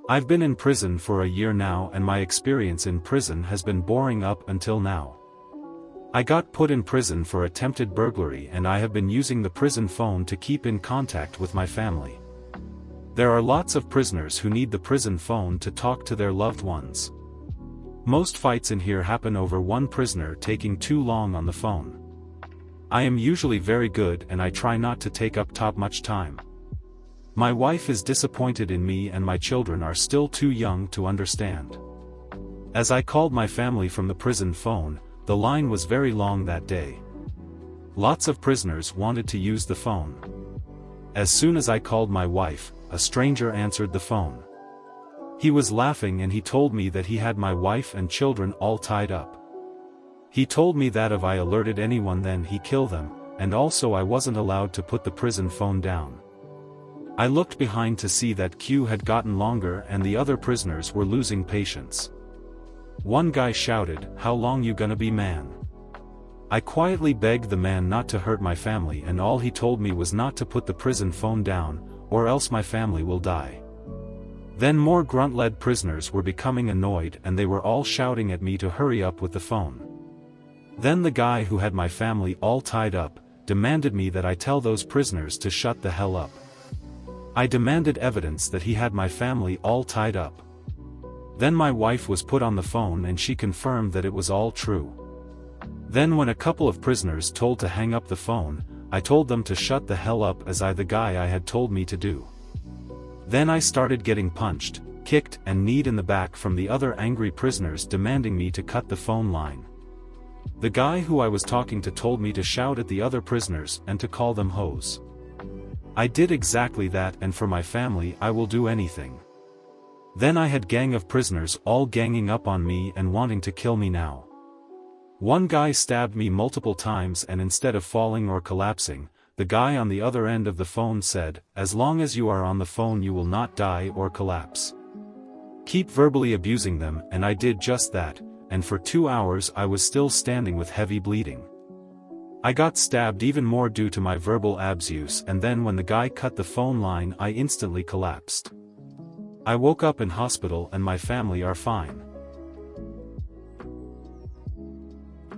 I've been in prison for a year now and my experience in prison has been boring up until now. I got put in prison for attempted burglary and I have been using the prison phone to keep in contact with my family. There are lots of prisoners who need the prison phone to talk to their loved ones. Most fights in here happen over one prisoner taking too long on the phone. I am usually very good and I try not to take up much time. My wife is disappointed in me and my children are still too young to understand. As I called my family from the prison phone, the line was very long that day. Lots of prisoners wanted to use the phone. As soon as I called my wife, a stranger answered the phone. He was laughing and he told me that he had my wife and children all tied up. He told me that if I alerted anyone then he'd kill them, and also I wasn't allowed to put the prison phone down. I looked behind to see that queue had gotten longer and the other prisoners were losing patience. One guy shouted, "How long you gonna be, man?" I quietly begged the man not to hurt my family and all he told me was not to put the prison phone down, or else my family will die. Then more grunt-led prisoners were becoming annoyed and they were all shouting at me to hurry up with the phone. Then the guy who had my family all tied up, demanded me that I tell those prisoners to shut the hell up. I demanded evidence that he had my family all tied up. Then my wife was put on the phone and she confirmed that it was all true. Then when a couple of prisoners told to hang up the phone, I told them to shut the hell up as the guy I had told me to do. Then I started getting punched, kicked and kneed in the back from the other angry prisoners demanding me to cut the phone line. The guy who I was talking to told me to shout at the other prisoners and to call them hoes. I did exactly that and for my family I will do anything. Then I had gang of prisoners all ganging up on me and wanting to kill me now. One guy stabbed me multiple times and instead of falling or collapsing, the guy on the other end of the phone said, "As long as you are on the phone you will not die or collapse. Keep verbally abusing them," and I did just that, and for 2 hours I was still standing with heavy bleeding. I got stabbed even more due to my verbal abuse and then when the guy cut the phone line I instantly collapsed. I woke up in hospital and my family are fine.